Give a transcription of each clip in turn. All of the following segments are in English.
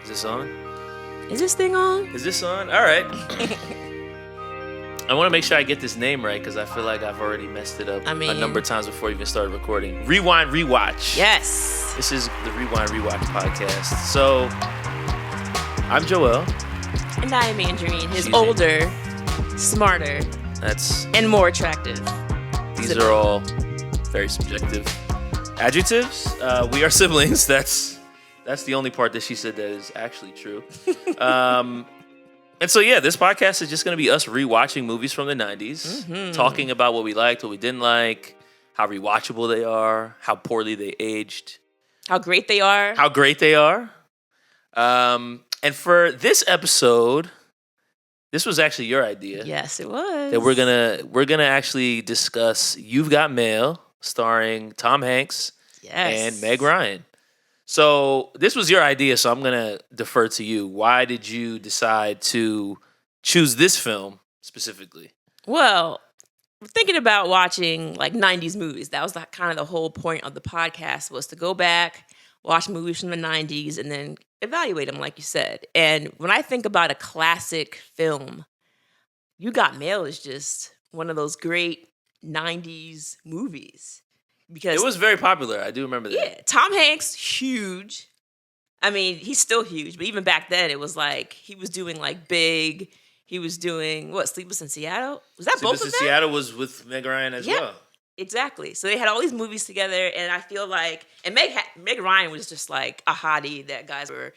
Is this on? Is this thing on? Is this on? All right. I want to make sure I get this name right because I feel like I've already messed it up a number of times before we even started recording. Rewind, Rewatch. Yes. This is the Rewind, Rewatch podcast. So, I'm Joel. And I am Andrene. His older, smarter, and more attractive. These are all very subjective adjectives. We are siblings. That's the only part that she said that is actually true. And so, yeah, this podcast is just going to be us rewatching movies from the 90s, talking about what we liked, what we didn't like, how rewatchable they are, how poorly they aged. How great they are. And for this episode, this was actually your idea. Yes, it was. That we're gonna actually discuss You've Got Mail, starring Tom Hanks and Meg Ryan. So this was your idea, so I'm going to defer to you. Why did you decide to choose this film specifically? Well, thinking about watching like 90s movies. That was kind of the whole point of the podcast, was to go back, watch movies from the 90s, and then evaluate them, like you said. And when I think about a classic film, You Got Mail is just one of those great 90s movies. Because it was very popular. I do remember that. Yeah, Tom Hanks, huge. I mean, he's still huge, but even back then, it was like he was doing like Big. He was doing Sleepless in Seattle? Was that both of them? Sleepless in Seattle was with Meg Ryan as well. Exactly. So they had all these movies together, and I feel like, and Meg Ryan was just like a hottie that guys were,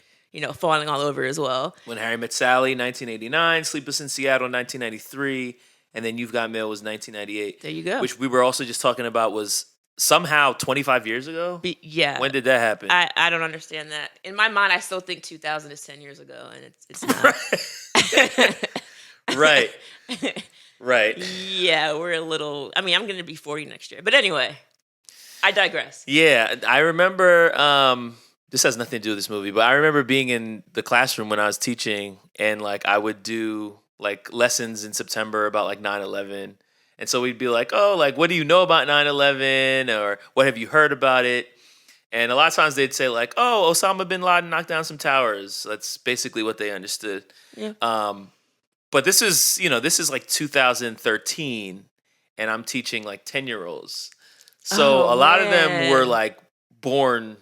falling all over as well. When Harry Met Sally, 1989, Sleepless in Seattle, 1993, and then You've Got Mail was 1998. There you go. Which we were also just talking about was somehow 25 years ago? Yeah. When did that happen? I don't understand that. In my mind, I still think 2000 is 10 years ago, and it's not. Right. Right. Yeah, we're a little... I mean, I'm going to be 40 next year. But anyway, I digress. Yeah, I remember... this has nothing to do with this movie, but I remember being in the classroom when I was teaching, and like I would do like lessons in September about like 9/11. And so we'd be like, oh, like, what do you know about 9/11? Or what have you heard about it? And a lot of times they'd say like, oh, Osama bin Laden knocked down some towers. That's basically what they understood. Yeah. But this is like 2013, and I'm teaching like 10-year-olds. So a lot of them were like born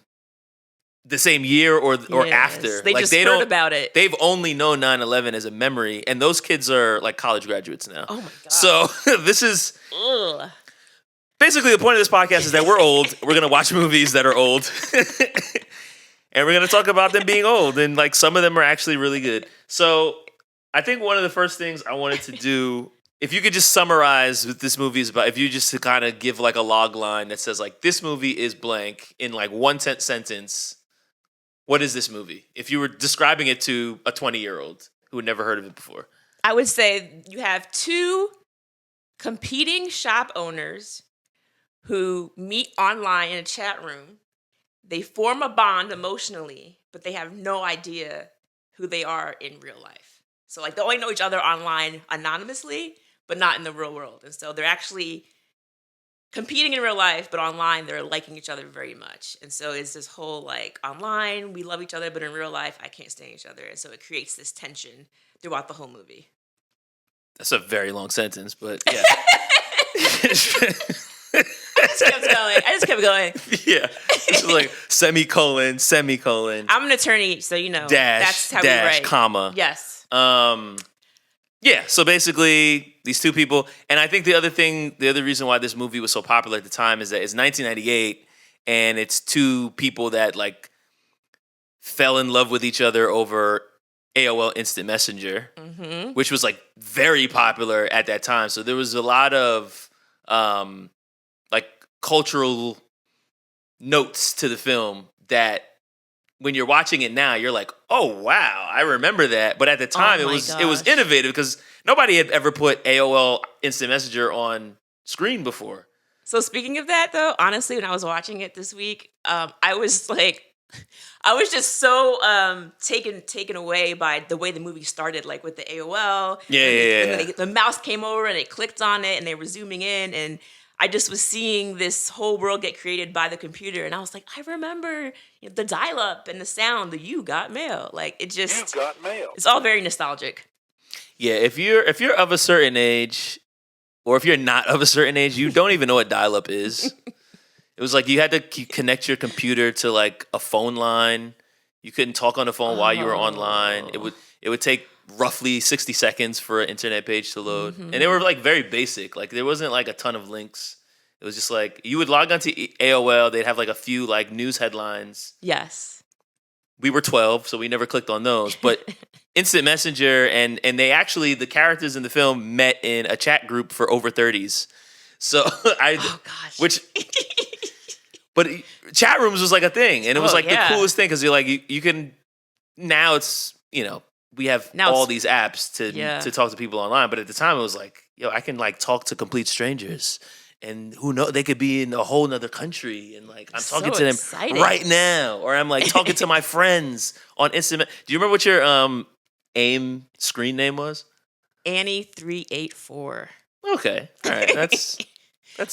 the same year or after. They like, just heard about it. They've only known 9/11 as a memory, and those kids are like college graduates now. Oh my God. So this is basically the point of this podcast is that we're old. We're going to watch movies that are old. And we're going to talk about them being old, and like some of them are actually really good. So I think one of the first things I wanted to do, if you could just summarize what this movie is about, if you just to kind of give like a log line that says like this movie is blank in like one sentence. What is this movie? If you were describing it to a 20-year-old who had never heard of it before. I would say you have two competing shop owners who meet online in a chat room. They form a bond emotionally, but they have no idea who they are in real life. So like they only know each other online anonymously, but not in the real world. And so they're actually competing in real life, but online they're liking each other very much. And so it's this whole like online we love each other, but in real life I can't stand each other. And so it creates this tension throughout the whole movie. That's a very long sentence, but yeah. I just kept going. Yeah. This is like semicolon. I'm an attorney, so dash, that's how dash, we write. Comma. Yes. Yeah, so basically these two people, and I think the other reason why this movie was so popular at the time is that it's 1998, and it's two people that like fell in love with each other over AOL Instant Messenger, which was like very popular at that time. So there was a lot of like cultural notes to the film that when you're watching it now, you're like, oh, wow, I remember that. But at the time, it was innovative because nobody had ever put AOL Instant Messenger on screen before. So speaking of that, though, honestly, when I was watching it this week, I was just so taken away by the way the movie started, like with the AOL. Yeah. The mouse came over and they clicked on it and they were zooming in. And I just was seeing this whole world get created by the computer, and I was like, I remember the dial-up and the sound, the "you got mail." Like it just, You got mail. it's all very nostalgic. Yeah, if you're of a certain age, or if you're not of a certain age, you don't even know what dial-up is. It was like you had to connect your computer to like a phone line. You couldn't talk on the phone while you were online. It would take roughly 60 seconds for an internet page to load. And they were like very basic. Like there wasn't like a ton of links. It was just like you would log onto AOL, they'd have like a few like news headlines. Yes. We were 12, so we never clicked on those. But Instant Messenger and they actually, the characters in the film met in a chat group for over 30s. So Oh gosh. which but chat rooms was like a thing, and it was like the coolest thing because you're like you can now it's we have all these apps to talk to people online, but at the time it was like I can like talk to complete strangers, and who knows, they could be in a whole nother country, and like I'm talking to them right now, or I'm like talking to my friends on Instant. Do you remember what your AIM screen name was? Annie384. Okay, all right, that's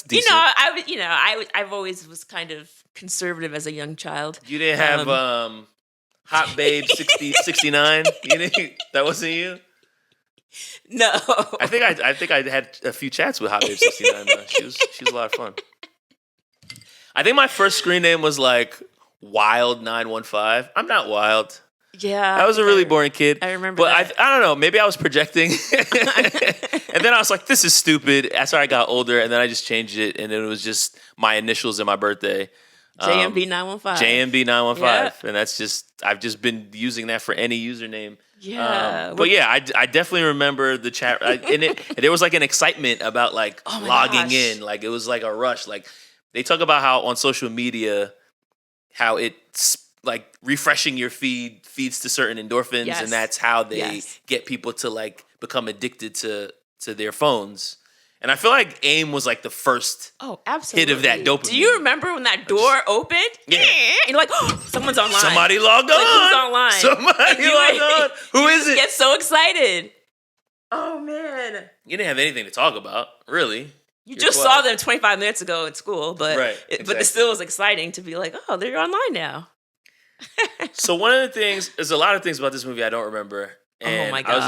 decent. I've always was kind of conservative as a young child. You didn't have Hot Babe 69? That wasn't you? No. I think I had a few chats with Hot Babe 69 though. She was a lot of fun. I think my first screen name was like Wild 915. I'm not wild. Yeah. I was a really boring kid. I remember but that. I don't know, maybe I was projecting. And then I was like, this is stupid. After I got older, and then I just changed it, and it was just my initials and my birthday. JMB 915. JMB 915. Yeah. And that's just, I've just been using that for any username. Yeah. But yeah, I definitely remember the chat. And there was like an excitement about like logging in. Like it was like a rush. Like they talk about how on social media, how it's like refreshing your feed feeds to certain endorphins. Yes. And that's how they get people to like become addicted to their phones. And I feel like AIM was like the first hit of that dopamine. Do you remember when that door opened? Yeah. And you're like, oh, someone's online. Somebody logged on. Like, who's online? Somebody logged on. Who is it? Get so excited. Oh, man. You didn't have anything to talk about, really. You just saw them 25 minutes ago at school, but exactly. But it still was exciting to be like, oh, they're online now. So one of the things, there's a lot of things about this movie I don't remember. And oh, my God.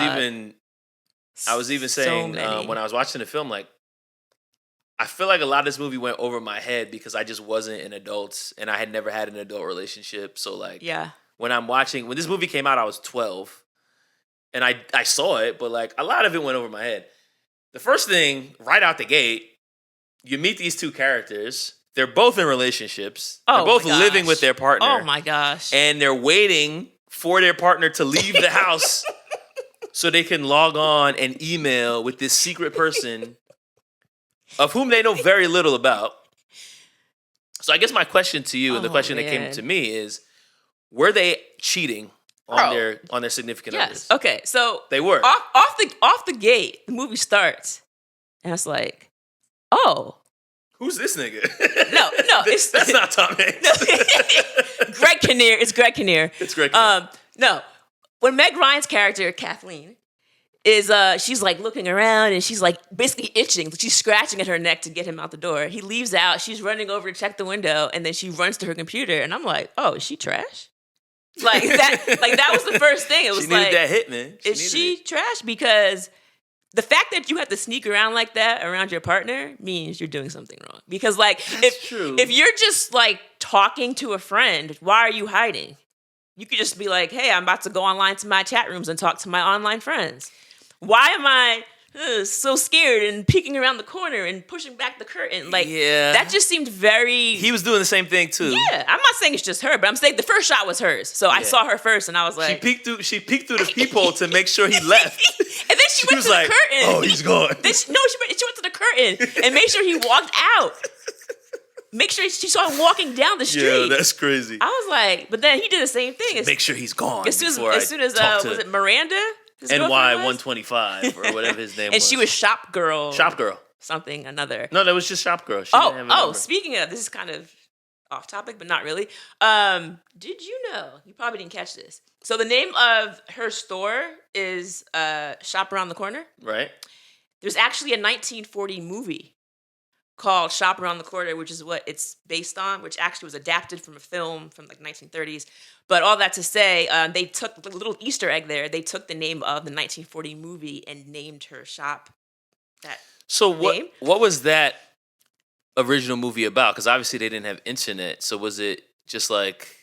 I was even saying when I was watching the film, like, I feel like a lot of this movie went over my head because I just wasn't an adult and I had never had an adult relationship. So like, when this movie came out, I was 12 and I saw it, but like a lot of it went over my head. The first thing right out the gate, you meet these two characters. They're both in relationships. They're both living with their partner. Oh my gosh. And they're waiting for their partner to leave the house so they can log on and email with this secret person of whom they know very little about. So I guess my question to you, and the question that came to me is, were they cheating on their significant others? Okay, so they were. Off the gate, the movie starts, and it's like, oh. Who's this nigga? No, that's not Tom Hanks. Greg Kinnear. It's Greg Kinnear. It's Greg Kinnear. No. When Meg Ryan's character, Kathleen, is she's like looking around and she's like basically itching. She's scratching at her neck to get him out the door. He leaves out. She's running over to check the window, and then she runs to her computer. And I'm like, oh, is she trash? Like that was the first thing. It was she needed that hit, man. Is she trash? Because the fact that you have to sneak around like that around your partner means you're doing something wrong. Because like if you're just like talking to a friend, why are you hiding? You could just be like, hey, I'm about to go online to my chat rooms and talk to my online friends. Why am I so scared and peeking around the corner and pushing back the curtain? Like, that just seemed very... He was doing the same thing, too. Yeah, I'm not saying it's just her, but I'm saying the first shot was hers. So I saw her first, and I was like... She peeked through the peephole to make sure he left. And then she went to the curtain. Oh, he's gone. She went to the curtain and made sure he walked out. Make sure she saw him walking down the street. Yeah, that's crazy. I was like... But then he did the same thing. Make sure he's gone. As soon as was it Miranda? NY 125 or whatever his name was. And she was Shop Girl. Something, another. No, that was just Shop Girl. Speaking of, this is kind of off topic, but not really. Did you know? You probably didn't catch this. So the name of her store is Shop Around the Corner. Right. There's actually a 1940 movie called Shop Around the Corner, which is what it's based on, which actually was adapted from a film from like 1930s. But all that to say, they took a little Easter egg there. They took the name of the 1940 movie and named her shop that So name. what was that original movie about? Because obviously they didn't have internet. So was it just like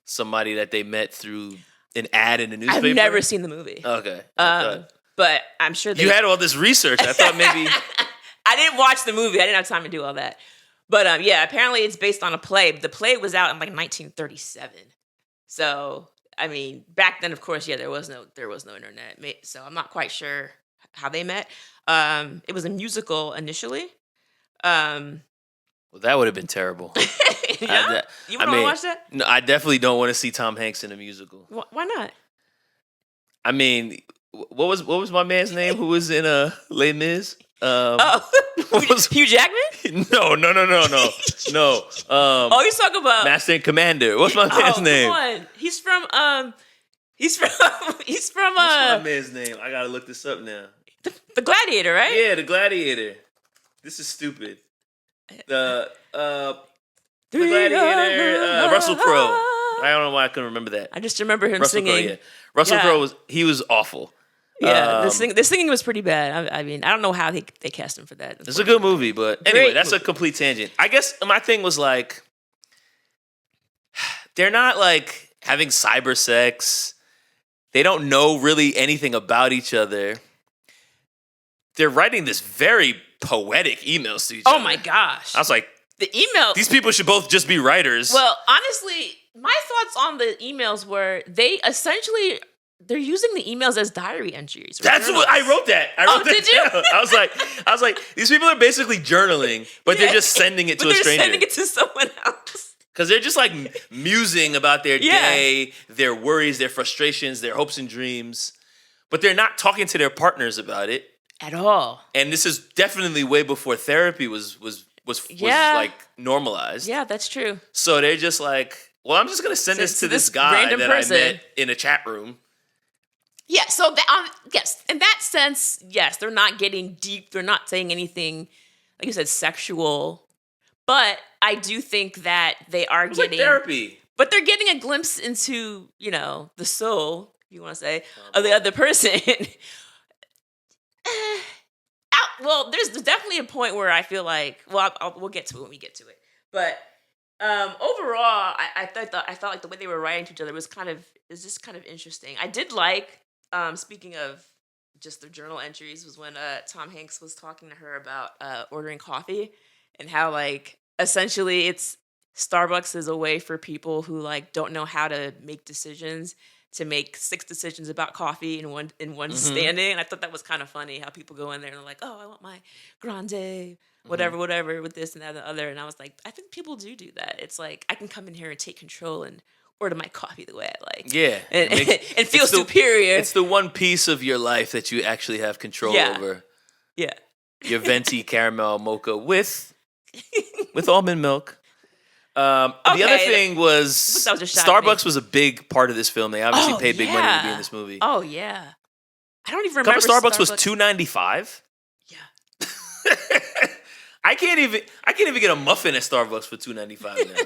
somebody that they met through an ad in the newspaper? I've never seen the movie. Okay. But I'm sure you had all this research. I thought maybe... I didn't watch the movie. I didn't have time to do all that. But yeah, apparently it's based on a play. The play was out in like 1937. So, I mean, back then, of course, yeah, there was no internet. So I'm not quite sure how they met. It was a musical initially. Well, that would have been terrible. Yeah? You want to watch that? No, I definitely don't want to see Tom Hanks in a musical. Why not? I mean, what was my man's name who was in Les Mis? Hugh Jackman? No. No. Oh, you're talking about Master and Commander. What's my man's name? Come on. He's from What's my man's name? I gotta look this up now. The Gladiator, right? Yeah, the Gladiator. This is stupid. The Gladiator, Russell Crowe. I don't know why I couldn't remember that. I just remember him Russell singing. Crowe, yeah. Russell Crowe was awful. Yeah, the singing was pretty bad. I mean, I don't know how they cast him for that. It's a good movie, but anyway, Great that's movie. a complete tangent. I guess my thing was like, they're not like having cyber sex. They don't know really anything about each other. They're writing this very poetic emails to each other. Oh my gosh. I was like, the email. these people should both just be writers. Well, honestly, my thoughts on the emails were they're using the emails as diary entries. That's what I wrote. That did you? down. I was like, these people are basically journaling, but they're just sending it to a stranger. They're sending it to someone else. Because they're just like musing about their day, their worries, their frustrations, their hopes and dreams, but they're not talking to their partners about it at all. And this is definitely way before therapy was like normalized. Yeah, that's true. So they're just like, well, I'm just gonna send this to this guy random that person. I met in a chat room. Yeah, so yes, in that sense, yes, they're not getting deep. They're not saying anything, like you said, sexual. But I do think that they are getting like therapy. But they're getting a glimpse into, the soul, if you want to say, of the other person. Well, there's definitely a point where I feel like, we'll get to it when we get to it. But overall, I felt like the way they were writing to each other was just kind of interesting. I did like. Speaking of just the journal entries, was when Tom Hanks was talking to her about ordering coffee and how like essentially it's Starbucks is a way for people who like don't know how to make decisions to make 6 decisions about coffee in one standing. And I thought that was kind of funny how people go in there and they're like, oh, I want my grande, whatever, with this and that and the other. And I was like, I think people do that. It's like I can come in here and take control and order my coffee the way I like. Yeah. And feel superior. It's the one piece of your life that you actually have control over. Yeah. Your venti caramel mocha with almond milk. The other thing was Starbucks was a big part of this film. They obviously paid big money to be in this movie. Oh, yeah. I don't even remember. Starbucks was $2.95. Yeah. I can't even get a muffin at Starbucks for $2.95 now.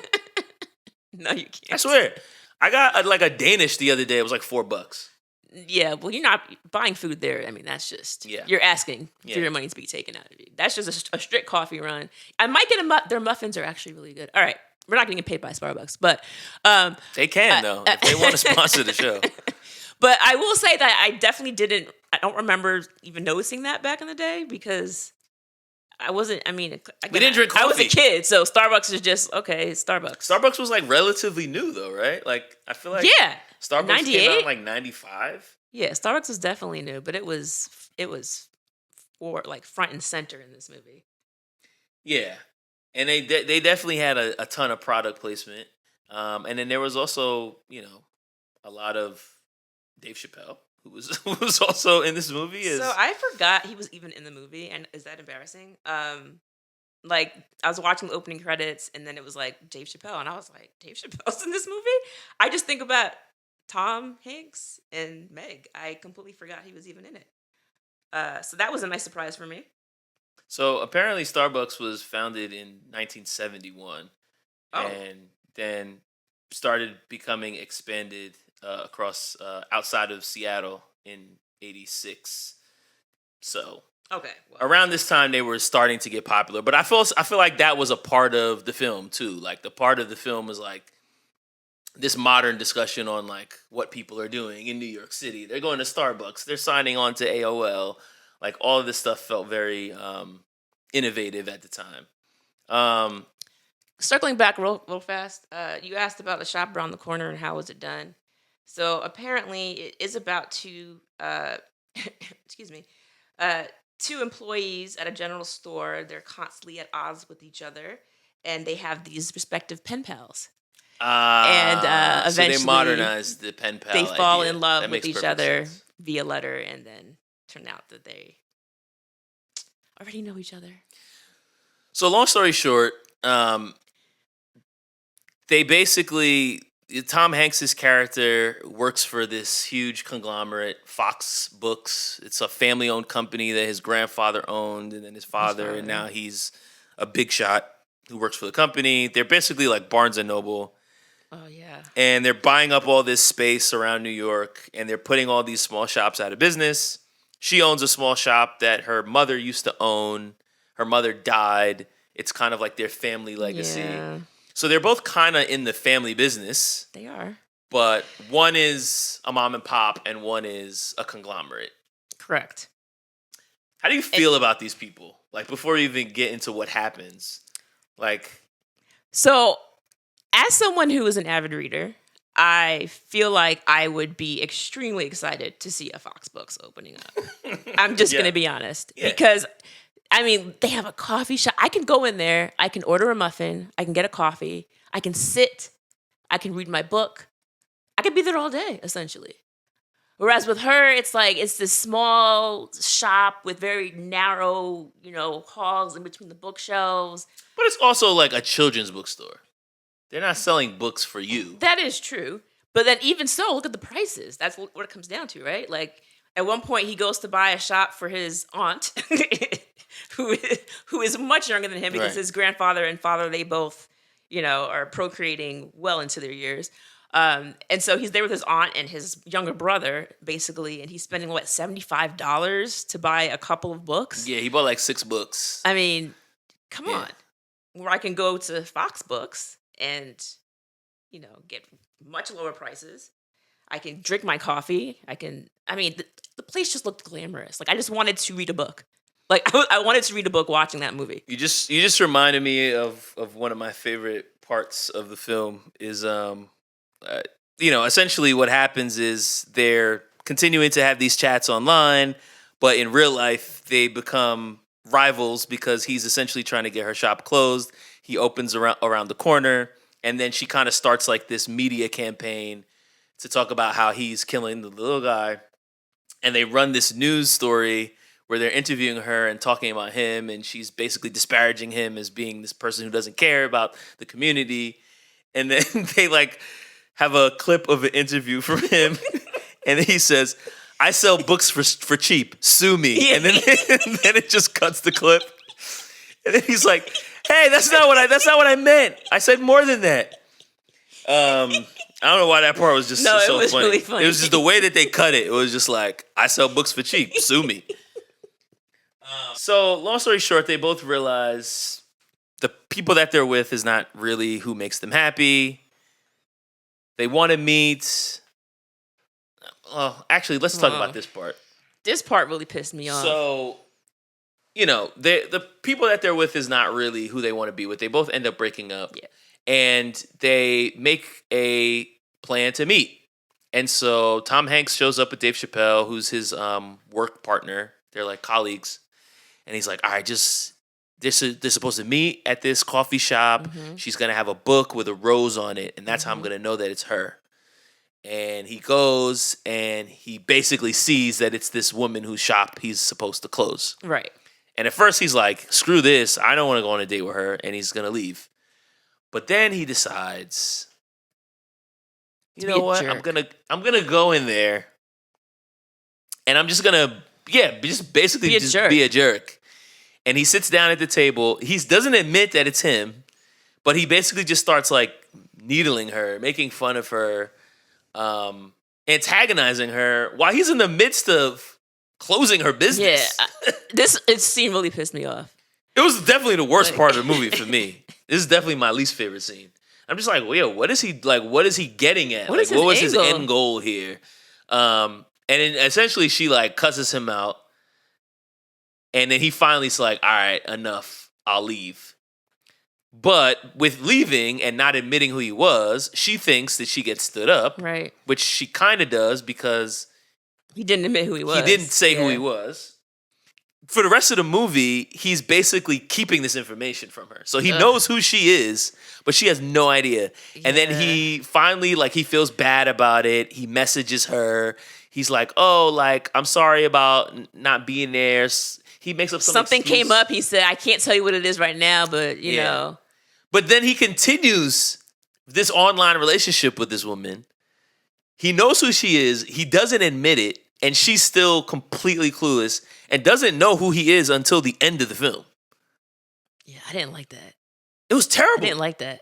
No, you can't. I swear. I got like a Danish the other day. It was like $4. Yeah, well, you're not buying food there. I mean, that's just you're asking for your money to be taken out of you. That's just a strict coffee run. I might get their muffins are actually really good. All right, we're not going to get paid by Starbucks, but they can though if they want to sponsor the show. But I will say that I definitely didn't. I don't remember even noticing that back in the day because I wasn't. I mean, we didn't drink coffee. I was a kid, so Starbucks is just okay. Starbucks. Starbucks was like relatively new though, right? Like I feel like Starbucks 98? Came out in like 95. Yeah, Starbucks was definitely new, but it was for like front and center in this movie. Yeah, and they definitely had a ton of product placement, and then there was also a lot of Dave Chappelle who was also in this movie. So I forgot he was even in the movie, and is that embarrassing? Like I was watching the opening credits, and then it was like Dave Chappelle, and I was like, Dave Chappelle's in this movie? I just think about Tom Hanks and Meg. I completely forgot he was even in it. So that was a nice surprise for me. So apparently, Starbucks was founded in 1971, Oh, and then started becoming expanded across outside of Seattle in '86. So okay. Well, around this time, they were starting to get popular. But I feel like that was a part of the film too. Like the part of the film was like this modern discussion on like what people are doing in New York City. They're going to Starbucks. They're signing on to AOL. Like all of this stuff felt very innovative at the time. Um, circling back real fast, you asked about the shop around the corner and how was it done. So apparently, it is about two, excuse me, uh, two employees at a general store. They're constantly at odds with each other, and they have these respective pen pals. And so they eventually, modernized the pen they pal fall idea. in love That with makes each perfect other sense. via letter, and then turn out that they already know each other. So long story short, they basically Tom Hanks's character works for this huge conglomerate, Fox Books. It's a family-owned company that his grandfather owned, and then his father, and now he's a big shot who works for the company. They're basically like Barnes and Noble, Oh yeah. and they're buying up all this space around New York, and they're putting all these small shops out of business. She owns a small shop that her mother used to own. Her mother died. It's kind of like their family legacy. Yeah, So they're both kind of in the family business, they are. but one is a mom and pop and one is a conglomerate. Correct. How do you feel about these people? Like before we even get into what happens, like So, as someone who is an avid reader, I feel like I would be extremely excited to see a Fox Books opening up. I'm just Yeah. going to be honest. Yeah. Because, I mean, they have a coffee shop. I can go in there, I can order a muffin, I can get a coffee, I can sit, I can read my book. I could be there all day, essentially. Whereas with her, it's like it's this small shop with very narrow, halls in between the bookshelves. but it's also like a children's bookstore. They're not selling books for you. That is true. But then even so, look at the prices. That's what it comes down to, right? Like at one point he goes to buy a shop for his aunt who is much younger than him because Right. his grandfather and father, they both, are procreating well into their years. And so he's there with his aunt and his younger brother, basically, and he's spending $75 to buy a couple of books. Yeah, he bought like 6 books. I mean, come Yeah. on. Where I can go to Fox Books and, get much lower prices. I can drink my coffee. The place just looked glamorous. Like I just wanted to read a book. Like I wanted to read a book watching that movie. You just reminded me of one of my favorite parts of the film is essentially what happens is they're continuing to have these chats online, but in real life they become rivals because he's essentially trying to get her shop closed. He opens around the corner, and then she kind of starts like this media campaign to talk about how he's killing the little guy. And they run this news story where they're interviewing her and talking about him, and she's basically disparaging him as being this person who doesn't care about the community. And then they like have a clip of an interview from him, and he says, "I sell books for cheap. Sue me." And then and then it just cuts the clip, and then he's like, "Hey, that's not what I meant. I said more than that." I don't know why that part was just No, so it was funny. really funny. It was just the way that they cut it. It was just like, "I sell books for cheap. Sue me." So long story short, they both realize the people that they're with is not really who makes them happy. They want to meet. Well, actually, let's talk about this part. This part really pissed me off. So, the people that they're with is not really who they want to be with. They both end up breaking up. Yeah. And they make a plan to meet. And so Tom Hanks shows up with Dave Chappelle, who's his work partner. They're like colleagues. And he's like, all right, they're supposed to meet at this coffee shop. Mhm. She's going to have a book with a rose on it. And that's how I'm going to know that it's her. And he goes and he basically sees that it's this woman whose shop he's supposed to close. Right. And at first he's like, screw this. I don't want to go on a date with her. And he's going to leave. But then he decides, you know what? I'm gonna go in there, and I'm just gonna, just basically Be a just jerk. be a jerk. And he sits down at the table. He doesn't admit that it's him, but he basically just starts like needling her, making fun of her, antagonizing her while he's in the midst of closing her business. Yeah, this scene really pissed me off. It was definitely the worst part of the movie for me. This is definitely my least favorite scene. I'm just like, well, what is he like? What is he getting at? What was his end goal here? And then essentially, she like cusses him out, and then he finally's like, all right, enough. I'll leave. But with leaving and not admitting who he was, she thinks that she gets stood up, right? Which she kind of does because he didn't admit who he was. He didn't say who he was. For the rest of the movie, he's basically keeping this information from her. So he knows who she is, but she has no idea. Yeah. And then he finally, like, he feels bad about it. He messages her. He's like, oh, like, I'm sorry about not being there. He makes up something excuse. Came up. He said, I can't tell you what it is right now, but, you know. But then he continues this online relationship with this woman. He knows who she is. He doesn't admit it. And she's still completely clueless and doesn't know who he is until the end of the film. Yeah, I didn't like that. It was terrible. I didn't like that.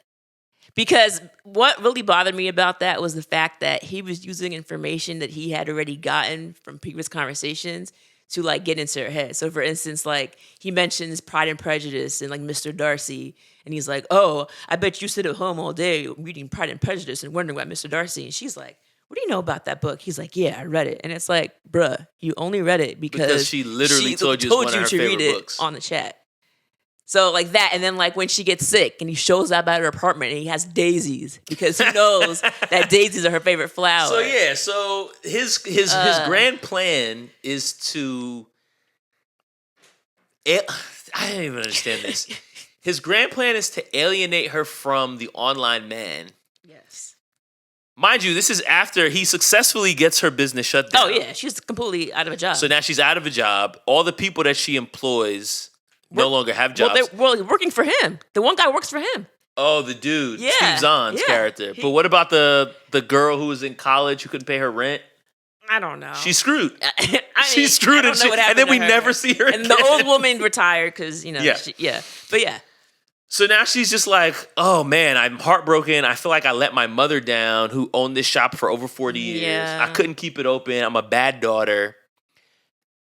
Because what really bothered me about that was the fact that he was using information that he had already gotten from previous conversations to like get into her head. So for instance, like he mentions Pride and Prejudice and like Mr. Darcy. And he's like, oh, I bet you sit at home all day reading Pride and Prejudice and wondering about Mr. Darcy. And she's like, what do you know about that book? He's like, yeah, I read it. And it's like, bruh, you only read it because she literally told you it's one of her favorite books. On the chat. So like that, and then like when she gets sick and he shows up at her apartment and he has daisies because he knows that daisies are her favorite flower. So yeah, so his grand plan is to I didn't even understand this. His grand plan is to alienate her from the online man. Yes. Mind you, this is after he successfully gets her business shut down. Oh yeah, she's completely out of a job. So now she's out of a job. All the people that she employs no longer have jobs. Well, they're working for him. The one guy works for him. Oh, the dude. Yeah. Steve Zahn's character. But what about the girl who was in college who couldn't pay her rent? I don't know. She's screwed. She's screwed, and then we never see her again. And the old woman retired because, you know, But yeah. So now she's just like, oh man, I'm heartbroken. I feel like I let my mother down who owned this shop for over 40 years. Yeah. I couldn't keep it open. I'm a bad daughter.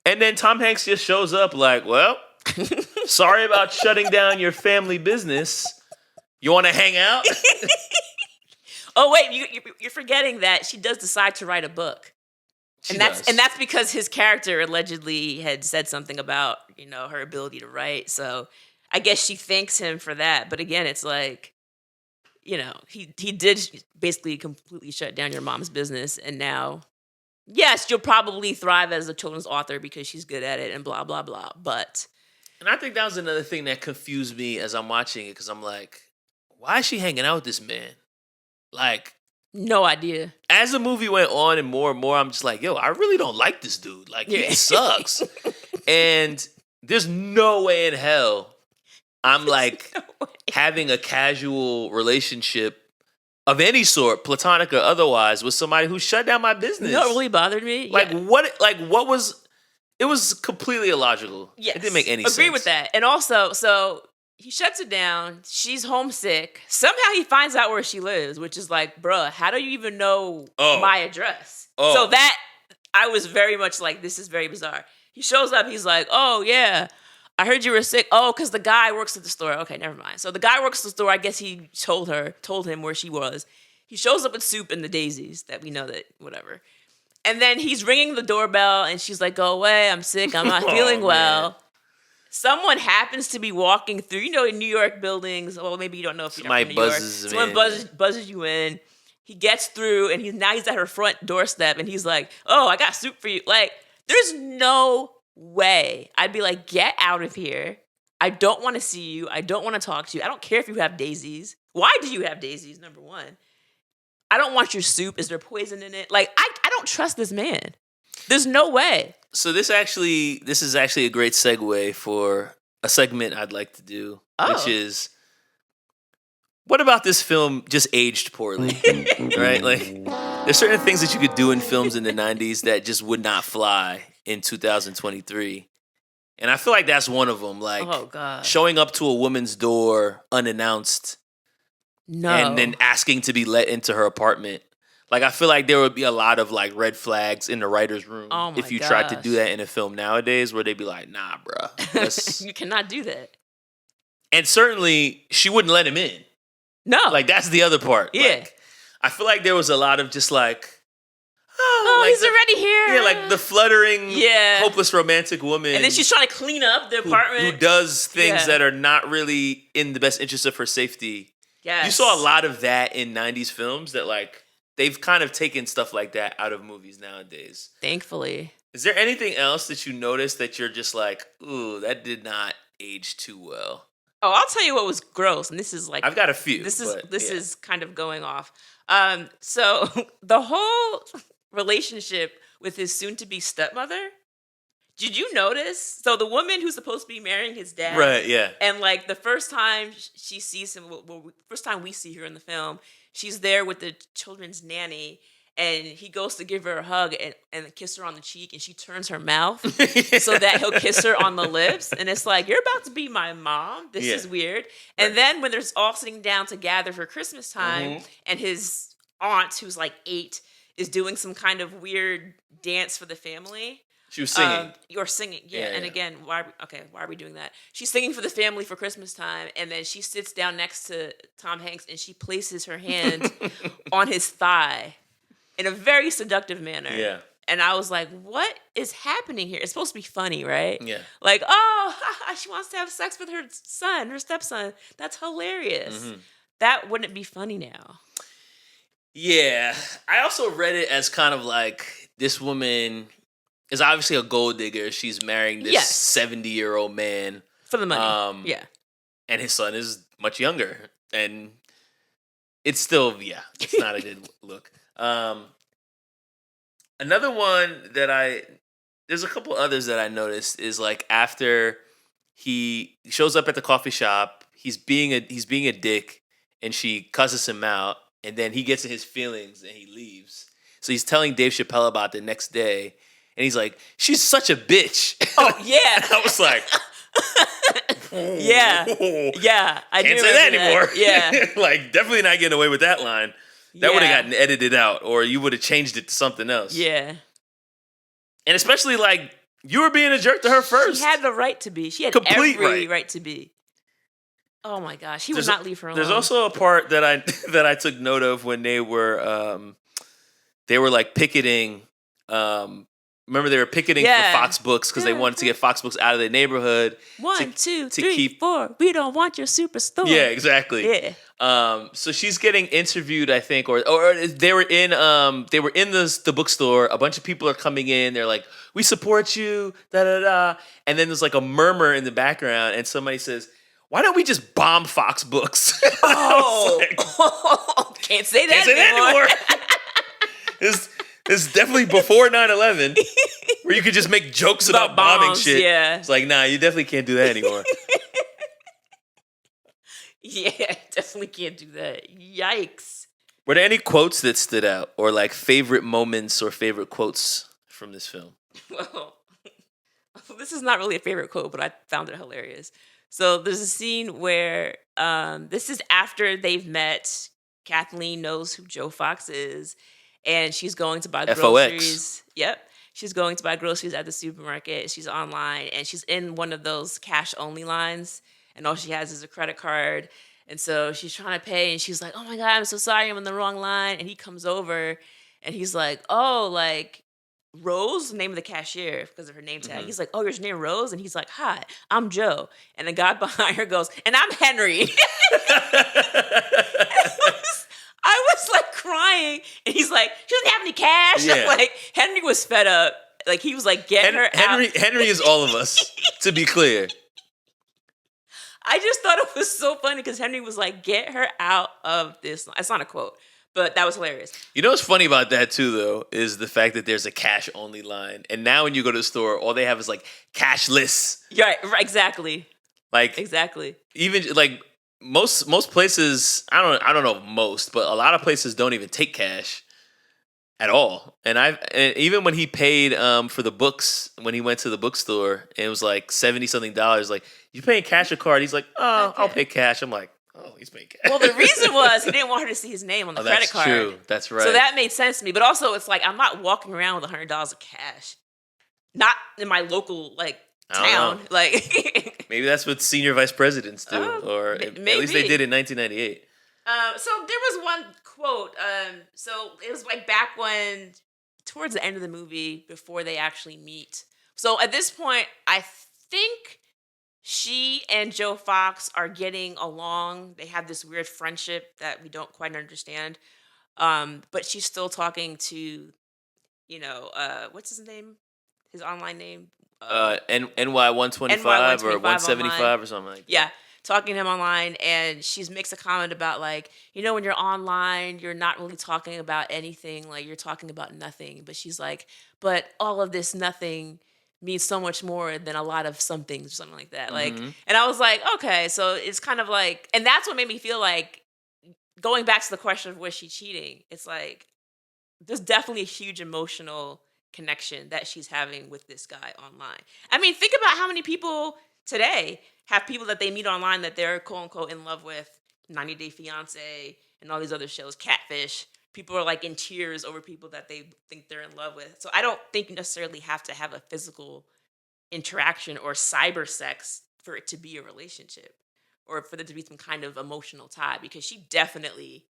And then Tom Hanks just shows up like, well, sorry about shutting down your family business. You want to hang out? Oh, wait, you're forgetting that she does decide to write a book. And that's because his character allegedly had said something about, you know, her ability to write. So I guess she thanks him for that. But again, it's like, you know, he did basically completely shut down your mom's business. And now, yes, you'll probably thrive as a children's author because she's good at it and blah, blah, blah. And I think that was another thing that confused me as I'm watching it because I'm like, why is she hanging out with this man? Like, no idea. As the movie went on and more, I'm just like, yo, I really don't like this dude. Like, he sucks. And there's no way in hell I'm like having a casual relationship of any sort, platonic or otherwise, with somebody who shut down my business. You know what really bothered me? What was, it was completely illogical. Yes. It didn't make any sense. Agree with that. And also, so he shuts it down. She's homesick. Somehow he finds out where she lives, which is like, bruh, how do you even know my address? So that, I was very much like, this is very bizarre. He shows up. He's like, oh, yeah, I heard you were sick. Oh, because the guy works at the store. Okay, never mind. So the guy works at the store. I guess he told him where she was. He shows up with soup and the daisies that we know that, whatever. And then he's ringing the doorbell and she's like, go away. I'm sick. I'm not feeling well. Man. Someone happens to be walking through, you know, in New York buildings. Well, maybe you don't know if you're from New York. Someone buzzes you in. He gets through and he's at her front doorstep and he's like, oh, I got soup for you. Like, there's no way. I'd be like, get out of here. I don't want to see you. I don't want to talk to you. I don't care if you have daisies. Why do you have daisies, number one? I don't want your soup. Is there poison in it? Like, I don't trust this man. There's no way. So this is actually a great segue for a segment I'd like to do, which is, what about this film just aged poorly, right? Like, there's certain things that you could do in films in the 90s that just would not fly in 2023. And I feel like that's one of them. Like, Oh God. showing up to a woman's door unannounced No. and then asking to be let into her apartment. Like, I feel like there would be a lot of like red flags in the writer's room Oh my if you tried to gosh. do that in a film nowadays, where they'd be like, "Nah, bruh." You cannot do that. And certainly, she wouldn't let him in. No. Like, that's the other part. Yeah. Like, I feel like there was a lot of just like, oh, like he's already here. yeah, like the fluttering, Yeah. hopeless romantic woman. And then she's trying to clean up the apartment. who does things Yeah. that are not really in the best interest of her safety. Yes. You saw a lot of that in 90s films that like they've kind of taken stuff like that out of movies nowadays. Thankfully. Is there anything else that you noticed that you're just like, ooh, that did not age too well? Oh, I'll tell you what was gross, and this is like I've got a few. this but, yeah. is kind of going off. So the whole relationship with his soon-to-be stepmother. Did you notice? So the woman who's supposed to be marrying his dad, Right, yeah. and like the first time she sees him, first time we see her in the film, she's there with the children's nanny, and he goes to give her a hug and kiss her on the cheek, and she turns her mouth so that he'll kiss her on the lips, and it's like, you're about to be my mom. This is weird. And then when they're all sitting down to gather for Christmas time, and his aunt, who's like 8, is doing some kind of weird dance for the family. She was singing. You're singing, yeah. And Yeah. again, why are we doing that? She's singing for the family for Christmas time, and then she sits down next to Tom Hanks, and she places her hand on his thigh in a very seductive manner. Yeah. And I was like, what is happening here? It's supposed to be funny, right? Yeah. Like, oh, she wants to have sex with her son, her stepson. That's hilarious. That wouldn't be funny now. Yeah. I also read it as kind of like this woman is obviously a gold digger. She's marrying this 70-year-old man. For the money. Yeah. And his son is much younger. And it's still, it's not a good look. Another one that there's a couple others that I noticed is like after he shows up at the coffee shop, he's being a dick, and she cusses him out, and then he gets in his feelings and he leaves. So he's telling Dave Chappelle about the next day, and he's like, "She's such a bitch." Oh yeah. I was like, yeah. I can't do say that remember anymore. Yeah. Like, definitely not getting away with that line. That would Yeah. have gotten edited out, or you would have changed it to something else. Yeah. And especially, like, you were being a jerk to her first. She had the right to be. She had Complete every right. right to be. Oh my gosh, he would not leave her alone. There's also a part that I took note of when they were like picketing. Remember, they were picketing for Fox Books because they wanted to get Fox Books out of their neighborhood. 1, 2, 3, 4. We don't want your superstore. Yeah, exactly. Yeah. So she's getting interviewed, I think, or they were in the bookstore. A bunch of people are coming in. They're like, "We support you," da da da. And then there's like a murmur in the background, and somebody says, "Why don't we just bomb Fox Books?" Oh, like, can't say that can't say anymore. that anymore. It's definitely before 9/11, where you could just make jokes about bombing bombs, shit. yeah. It's like, nah, you definitely can't do that anymore. Yeah, definitely can't do that. Yikes. Were there any quotes that stood out, or like favorite moments or favorite quotes from this film? Well, this is not really a favorite quote, but I found it hilarious. So there's a scene where this is after they've met. Kathleen knows who Joe Fox is, and she's going to buy FOX. groceries. Yep. She's going to buy groceries at the supermarket. She's online, and she's in one of those cash-only lines, and all she has is a credit card. And so she's trying to pay, and she's like, "Oh my God, I'm so sorry, I'm in the wrong line." And he comes over, and he's like, "Oh, like, Rose," the name of the cashier because of her name tag. He's like, "Oh, your name Rose?" And he's like, "Hi, I'm Joe." And the guy behind her goes, "And I'm Henry." I was like crying, and he's like, "She doesn't have any cash." Yeah. Like, Henry was fed up. Like, he was like, "Get her out." Henry is all of us, to be clear. I just thought it was so funny because Henry was like, "Get her out of this." It's not a quote, but that was hilarious. You know what's funny about that too, though, is the fact that there's a cash only line, and now when you go to the store, all they have is like cashless. Right, exactly. Like Exactly. even like most places, I don't know most, but a lot of places don't even take cash. at all. And even when he paid for the books, when he went to the bookstore, and it was like $70 something. Like, you paying cash or card? He's like, oh, I'll pay cash. I'm like, oh, he's paying cash. Well, the reason was he didn't want her to see his name on the credit card. That's true. That's right. So that made sense to me. But also, it's like I'm not walking around with $100 of cash, not in my local town. Like maybe that's what senior vice presidents do, or at least they did in 1998. So there was one quote. So it was like back when, towards the end of the movie, before they actually meet. So at this point, I think she and Joe Fox are getting along. They have this weird friendship that we don't quite understand. But she's still talking to, what's his name? His online name? NY 125 or 175 or something like that. Yeah, talking to him online, and she's makes a comment about when you're online, you're not really talking about anything, like you're talking about nothing. But she's like, but all of this nothing means so much more than a lot of some things or something like that. And I was like, okay, so it's kind of like, and that's what made me feel like, going back to the question of was she cheating, it's like there's definitely a huge emotional connection that she's having with this guy online. I mean, think about how many people today have people that they meet online that they're quote unquote in love with. 90 Day Fiance and all these other shows, Catfish. People are in tears over people that they think they're in love with. So I don't think you necessarily have to have a physical interaction or cyber sex for it to be a relationship, or for there to be some kind of emotional tie, because she definitely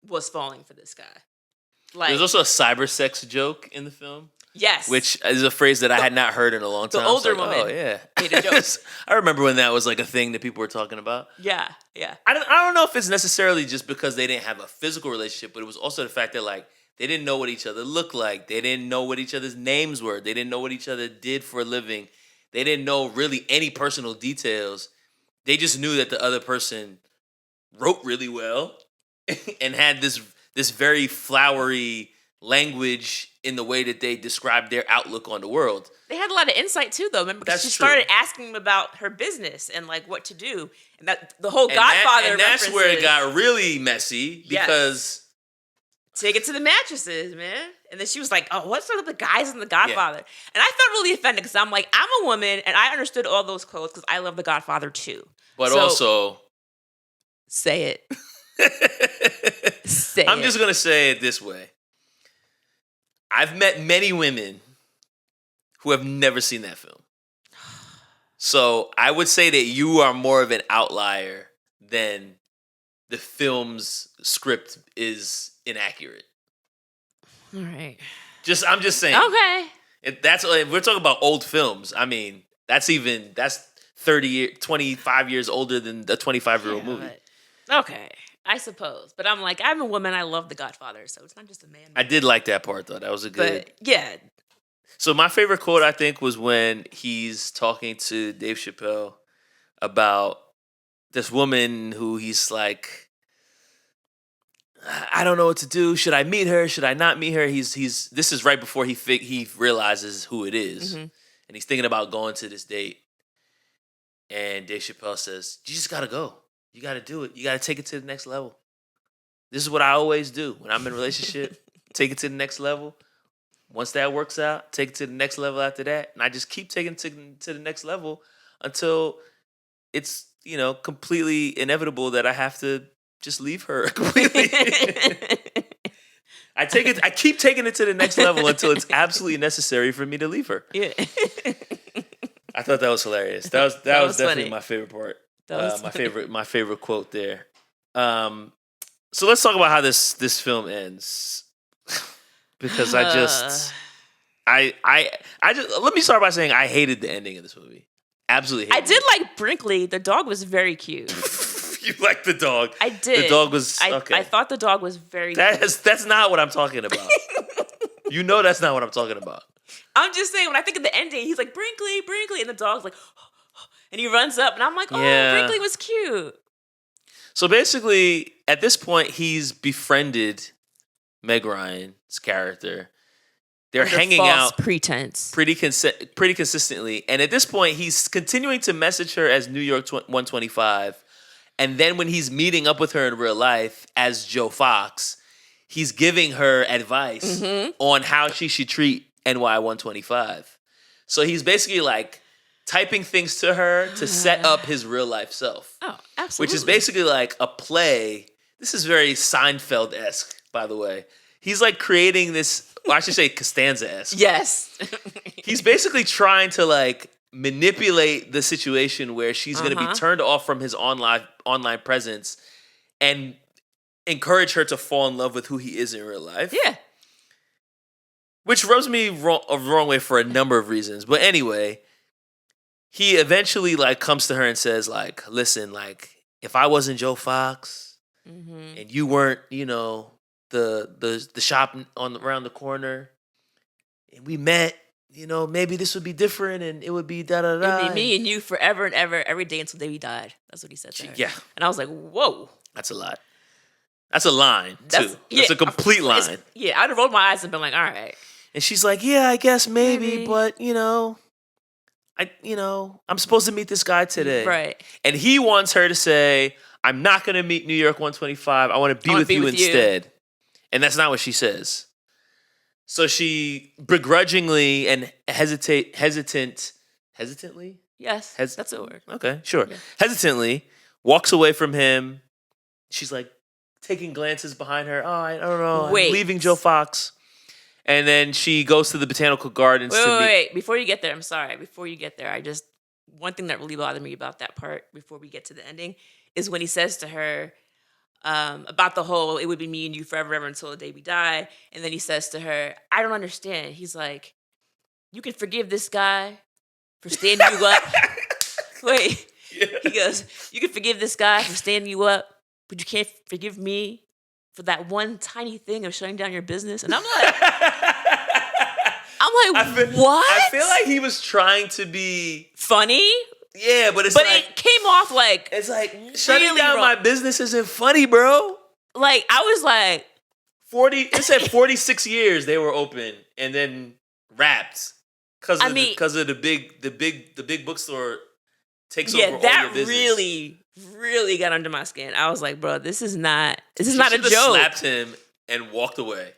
was falling for this guy. There's also a cyber sex joke in the film. Yes. Which is a phrase that I had not heard in a long time. The older woman. Oh, yeah. Made a joke. I remember when that was a thing that people were talking about. Yeah. I don't know if it's necessarily just because they didn't have a physical relationship, but it was also the fact that they didn't know what each other looked like. They didn't know what each other's names were. They didn't know what each other did for a living. They didn't know really any personal details. They just knew that the other person wrote really well and had this very flowery language in the way that they described their outlook on the world. They had a lot of insight too, though. Remember, because she started asking him about her business and what to do, and that the whole Godfather. And that's where it got really messy, because take it to the mattresses, man. And then she was like, "Oh, what's up with the guys in the Godfather?" Yeah. And I felt really offended because I'm like, I'm a woman and I understood all those quotes because I love the Godfather too. But also, say it. I'm just gonna say it this way. I've met many women who have never seen that film. So I would say that you are more of an outlier than the film's script is inaccurate. All right. I'm just saying. Okay. If we're talking about old films, I mean, that's 25 years older than the 25-year-old movie. Okay. I suppose. But I'm I'm a woman. I love The Godfather, so it's not just a man movie. I did like that part, though. That was a good... But, yeah. So my favorite quote, I think, was when he's talking to Dave Chappelle about this woman who he's like, I don't know what to do. Should I meet her? Should I not meet her? This is right before he realizes who it is. Mm-hmm. And he's thinking about going to this date. And Dave Chappelle says, you just got to go. You got to do it. You got to take it to the next level. This is what I always do when I'm in a relationship. Take it to the next level. Once that works out, take it to the next level after that. And I just keep taking it to the next level until it's, completely inevitable that I have to just leave her completely. I keep taking it to the next level until it's absolutely necessary for me to leave her. Yeah. I thought that was hilarious. That was definitely funny. My favorite part. My favorite quote there. So let's talk about how this film ends, because I just let me start by saying I hated the ending of this movie. Absolutely hated I did like Brinkley. The dog was very cute. You like the dog? I did. The dog was okay. I thought the dog was very cute. That's not what I'm talking about. That's not what I'm talking about. I'm just saying, when I think of the ending, he's like, Brinkley, Brinkley, and the dog's like, and he runs up, and I'm like, Brinkley was cute. So basically, at this point, he's befriended Meg Ryan's character. They're hanging out pretense pretty consistently, and at this point, he's continuing to message her as New York 125, and then when he's meeting up with her in real life as Joe Fox, he's giving her advice on how she should treat NY 125. So he's basically like typing things to her to set up his real life self. Oh, absolutely. Which is basically like a play. This is very Seinfeld-esque, by the way. He's like creating this, well, I should say Costanza-esque. Yes. He's basically trying to like manipulate the situation where she's going to be turned off from his online presence and encourage her to fall in love with who he is in real life. Yeah. Which rubs me a wrong way for a number of reasons. But anyway, he eventually like comes to her and says like, listen, like if I wasn't Joe Fox and you weren't, you know, the shop around the corner and we met, you know, maybe this would be different and it would be da-da-da. It would be me and you forever and ever, every day until the day we died. That's what he said to her. Yeah. And I was like, whoa. That's a lot. That's a line, too. That's a complete line. Yeah, I'd have rolled my eyes and been like, all right. And she's like, yeah, I guess maybe. But, you know, I'm supposed to meet this guy today. Right. And he wants her to say, I'm not going to meet New York 125. I want to be with you instead. And that's not what she says. So she begrudgingly and hesitantly? Yes, that's a word. Okay, sure. Yeah. Hesitantly walks away from him. She's like taking glances behind her. Oh, I don't know. Wait. I'm leaving Joe Fox. And then she goes to the botanical gardens. Wait. Before you get there, I'm sorry. Before you get there, one thing that really bothered me about that part before we get to the ending is when he says to her about the whole, it would be me and you forever, ever until the day we die. And then he says to her, I don't understand. He's like, you can forgive this guy for standing you up. Wait. Yeah. He goes, you can forgive this guy for standing you up, but you can't forgive me for that one tiny thing of shutting down your business. And I'm like, what? I feel like he was trying to be funny. Yeah, but it came off like it's like shutting down my business isn't funny, bro. Like I was like 40. It said 46 years they were open and then wrapped because of the big bookstore takes over all your business. Really, really got under my skin. I was like, bro, this is not a joke. Slapped him and walked away.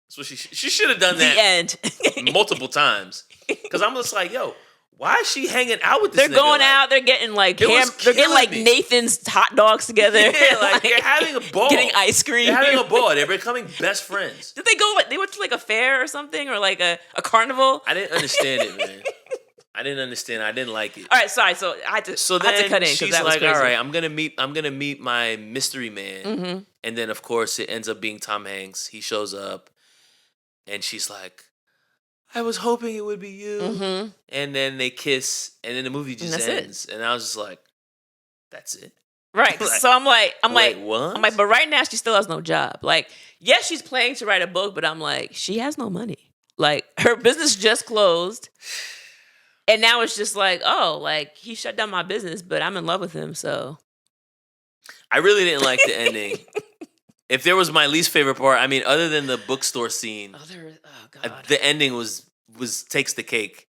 That's what she should have done that. The end. Multiple times. Because I'm just like, yo, why is she hanging out with this nigga? They're going out. They're getting like they're getting like Nathan's hot dogs together. Yeah, like they're having a ball. Getting ice cream. They're having a ball. They're becoming best friends. Did they go? They went to like a fair or something, or like a carnival. I didn't understand it, man. I didn't understand. I didn't like it. All right, sorry. So I had to. So then then cut in she's that like, was "All right, I'm gonna meet my mystery man." Mm-hmm. And then of course it ends up being Tom Hanks. He shows up, and she's like, I was hoping it would be you. Mm-hmm. And then they kiss, and then the movie just ends. And I was just like, that's it. Right. Like, so I'm like, what? I'm like, but right now she still has no job. Like, yes, she's playing to write a book, but I'm like, she has no money. Like, her business just closed. And now it's just like, oh, like, he shut down my business, but I'm in love with him, so. I really didn't like the ending. If there was my least favorite part, I mean, other than the bookstore scene, God. The ending was takes the cake.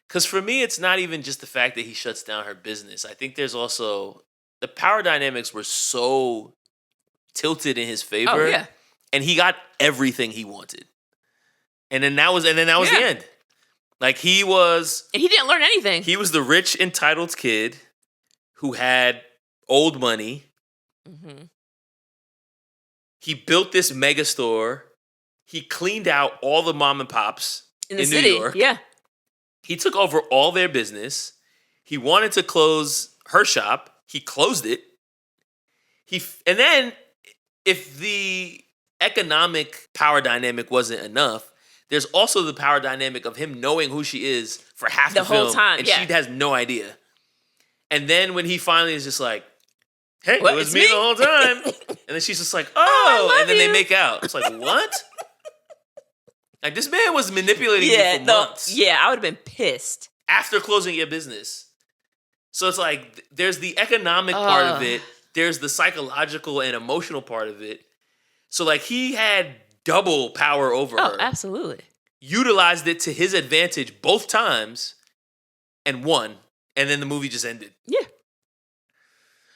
Because for me, it's not even just the fact that he shuts down her business. I think there's also the power dynamics were so tilted in his favor, oh, yeah. and he got everything he wanted. And then that was the end. Like and he didn't learn anything. He was the rich, entitled kid who had old money. Mm-hmm. He built this mega store. He cleaned out all the mom and pops in the New city. York. Yeah. He took over all their business. He wanted to close her shop. He closed it. And then, if the economic power dynamic wasn't enough, there's also the power dynamic of him knowing who she is for half the whole film, time, and yeah. she has no idea. And then when he finally is just like, "Hey, what? It was me the whole time," and then she's just like, "Oh," and then they make out. It's like, what? Like, this man was manipulating you for months. Yeah, I would have been pissed. After closing your business. So it's like, there's the economic part of it. There's the psychological and emotional part of it. So, like, he had double power over her. Oh, absolutely. Utilized it to his advantage both times and won. And then the movie just ended. Yeah.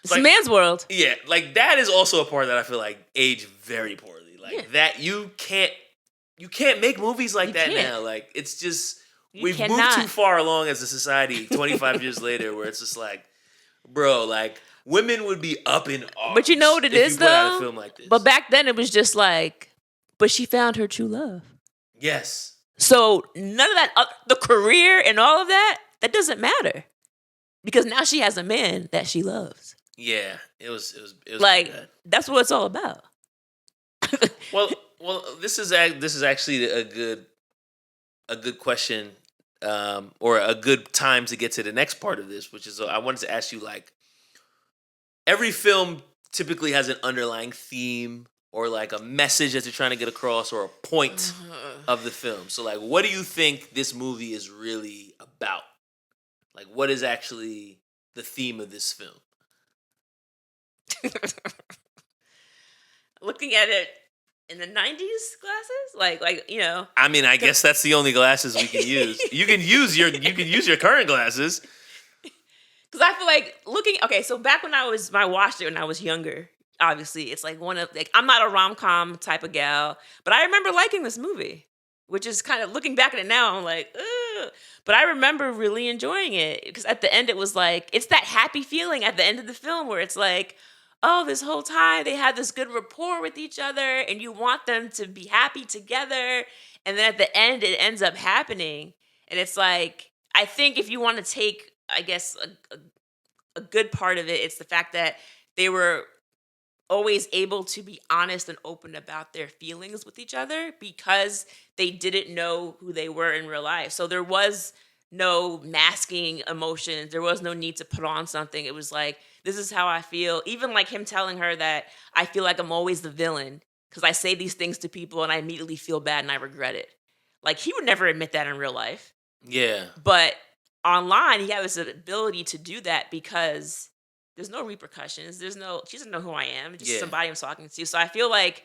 It's like, a man's world. Yeah, like, that is also a part that I feel like aged very poorly. Like that, you can't make movies like that now. Like it's just we've moved too far along as a society 25 years later where it's just like, bro, like women would be up in arms. But you know what it is put out though? a film like this. But back then it was just like, but she found her true love. Yes. So none of that, the career and all of that doesn't matter. Because now she has a man that she loves. Yeah, it was like that's what it's all about. well, this is actually a good question, or a good time to get to the next part of this, which is I wanted to ask you, like, every film typically has an underlying theme or like a message that they're trying to get across or a point of the film. So, like, what do you think this movie is really about? Like, what is actually the theme of this film? Looking at it in the 90s glasses, like you know. I mean, I guess that's the only glasses we can use. You can use your current glasses. Because I feel like so back when I watched it when I was younger. Obviously, it's like I'm not a rom-com type of gal, but I remember liking this movie, which is kind of looking back at it now. I'm like, ugh. But I remember really enjoying it because at the end it was like it's that happy feeling at the end of the film where it's like, oh, this whole time they had this good rapport with each other, and you want them to be happy together, and then at the end it ends up happening, and it's like I think if you want to take, I guess a good part of it, it's the fact that they were always able to be honest and open about their feelings with each other because they didn't know who they were in real life. So there was no masking emotions. There was no need to put on something. It was like, this is how I feel. Even like him telling her that I feel like I'm always the villain because I say these things to people and I immediately feel bad and I regret it. Like he would never admit that in real life. Yeah. But online, he has the ability to do that because there's no repercussions. She doesn't know who I am. It's just somebody I'm talking to. So I feel like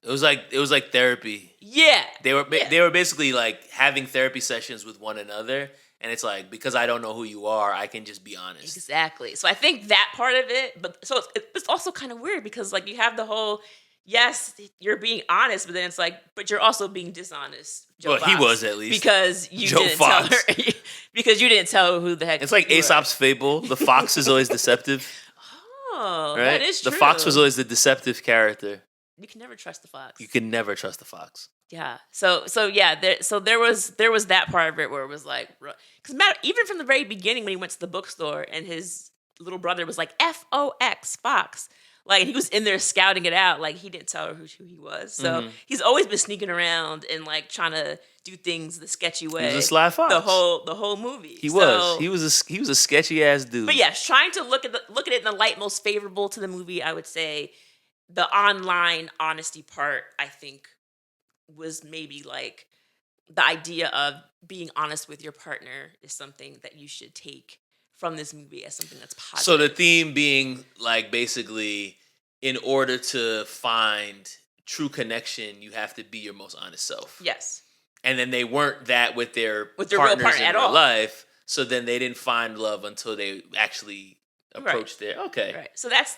it was like therapy. Yeah. They were basically like having therapy sessions with one another, and it's like because I don't know who you are, I can just be honest. Exactly. So I think that part of it, but so it's also kind of weird because like you have the whole yes, you're being honest, but then it's like, but you're also being dishonest. Well, he was at least because you didn't tell her because you didn't tell her who the heck. It's like Aesop's fable. The fox is always deceptive. Oh, right? That is true. The fox was always the deceptive character. You can never trust the fox. You can never trust the fox. Yeah. So yeah. There was that part of it where it was like, because even from the very beginning when he went to the bookstore and his little brother was like FOX Fox. Like, he was in there scouting it out. Like, he didn't tell her who he was. So, he's always been sneaking around and, like, trying to do things the sketchy way. He was a sly fox. The whole movie. He was. He was a sketchy-ass dude. But, yes, trying to look at it in the light most favorable to the movie, I would say the online honesty part, I think, was maybe, like, the idea of being honest with your partner is something that you should take from this movie as something that's positive. So the theme being like basically in order to find true connection, you have to be your most honest self. Yes. And then they weren't that with their real partner in at real all. Life. So then they didn't find love until they actually approached their Right. So that's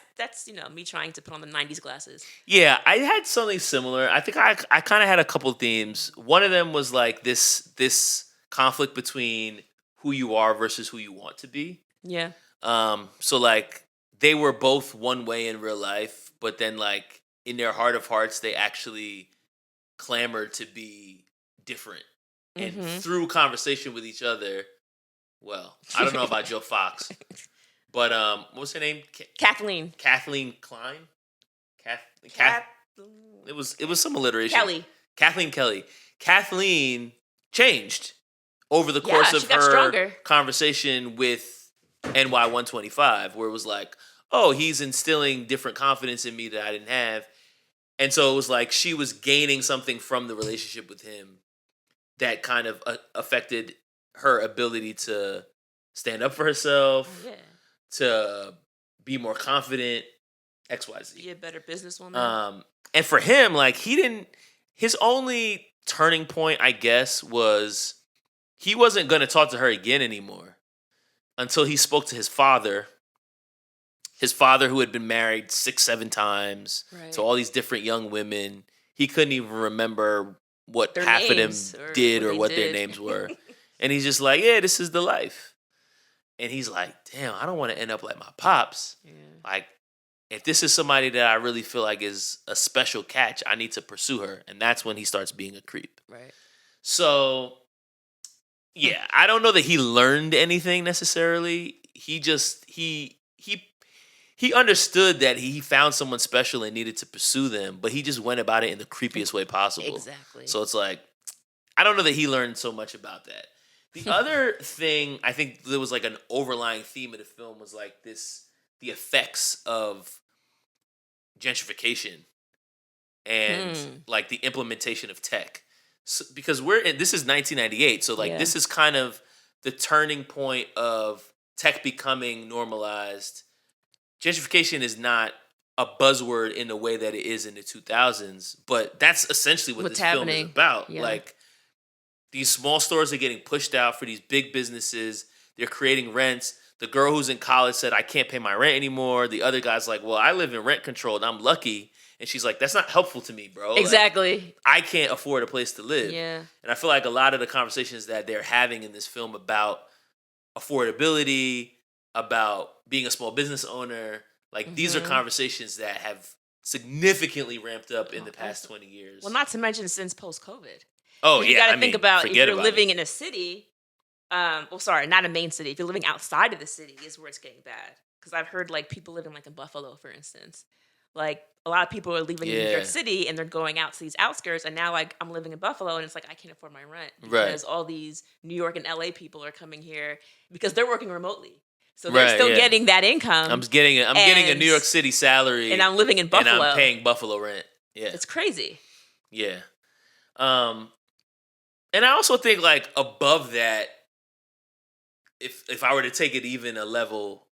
me trying to put on the 90s glasses. Yeah, I had something similar. I think I kind of had a couple themes. One of them was like this conflict between who you are versus who you want to be. Yeah. So like they were both one way in real life, but then like in their heart of hearts, they actually clamored to be different. And through conversation with each other, well, I don't know about Joe Fox, but what was her name? Kathleen. Kathleen Klein. It was some alliteration. Kelly. Kathleen Kelly. Kathleen changed over the course of her stronger. Conversation with NY125, where it was like, oh, he's instilling different confidence in me that I didn't have. And so it was like she was gaining something from the relationship with him that kind of affected her ability to stand up for herself, to be more confident, XYZ. Be a better businesswoman. And for him, like his only turning point, I guess, was he wasn't going to talk to her again anymore until he spoke to his father who had been married 6-7 times to all these different young women. he couldn't even remember what Their half of them names or did what or they what their did. names were. And he's just like, yeah, this is the life. And he's like, damn, I don't want to end up like my pops. Yeah. Like, if this is somebody that I really feel like is a special catch, I need to pursue her. And that's when he starts being a creep. Right. So, yeah, I don't know that he learned anything necessarily. He just, he understood that he found someone special and needed to pursue them, but he just went about it in the creepiest way possible. Exactly. So it's like, I don't know that he learned so much about that. The other thing, I think there was like an overlying theme of the film was like the effects of gentrification and like the implementation of tech. So, because this is 1998, so like this is kind of the turning point of tech becoming normalized. Gentrification is not a buzzword in the way that it is in the 2000s, but that's essentially what What's this film happening. is about. Yeah. Like, these small stores are getting pushed out for these big businesses. They're creating rents. The girl who's in college said, I can't pay my rent anymore. The other guy's like, well, I live in rent control and I'm lucky. And she's like, that's not helpful to me, bro. Exactly. Like, I can't afford a place to live. Yeah. And I feel like a lot of the conversations that they're having in this film about affordability, about being a small business owner, like these are conversations that have significantly ramped up in the past 20 years. Well, not to mention since post-COVID. Oh, you yeah. got to think about if you're living it. in a city. Well, sorry, not a main city. If you're living outside of the city, is where it's getting bad. Because I've heard like people living like in Buffalo, for instance. Like a lot of people are leaving New York City and they're going out to these outskirts. And now like I'm living in Buffalo and it's like I can't afford my rent because all these New York and LA people are coming here because they're working remotely. So they're still getting that income. I'm getting a New York City salary, and I'm living in Buffalo, and I'm paying Buffalo rent. Yeah, it's crazy. Yeah. And I also think like above that, if I were to take it even a level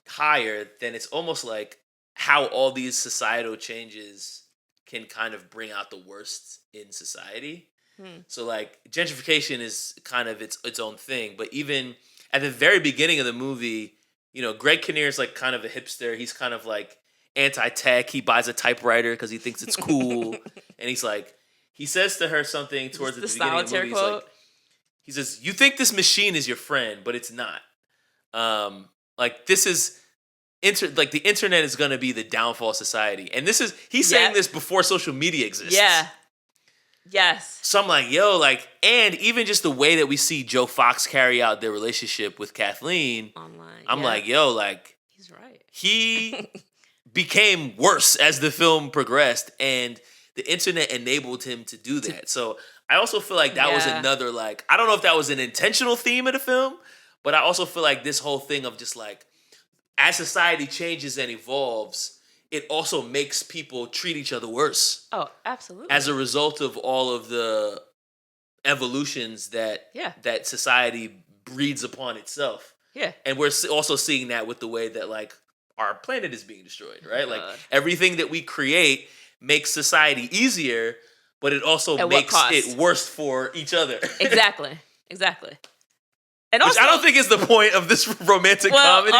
higher, then it's almost like how all these societal changes can kind of bring out the worst in society. So like gentrification is kind of its own thing, but even at the very beginning of the movie, you know, Greg Kinnear's like kind of a hipster. He's kind of like anti-tech. He buys a typewriter because he thinks it's cool, and he's like, he says to her something towards the beginning of the movie. Quote? He says, "You think this machine is your friend, but it's not. Like this is like the internet is going to be the downfall of society." And this is he's saying this before social media exists. Yeah. Yes. So I'm like, yo, like, and even just the way that we see Joe Fox carry out their relationship with Kathleen online, I'm like, yo, like, he's right. He became worse as the film progressed, and the internet enabled him to do that. So I also feel like that was another, like, I don't know if that was an intentional theme of the film, but I also feel like this whole thing of just like, as society changes and evolves, it also makes people treat each other worse. Oh, absolutely. As a result of all of the evolutions that that society breeds upon itself. Yeah. And we're also seeing that with the way that, like, our planet is being destroyed, right? Like, everything that we create makes society easier, but it also makes it worse for each other. Exactly. And which also, I don't think is the point of this romantic comedy,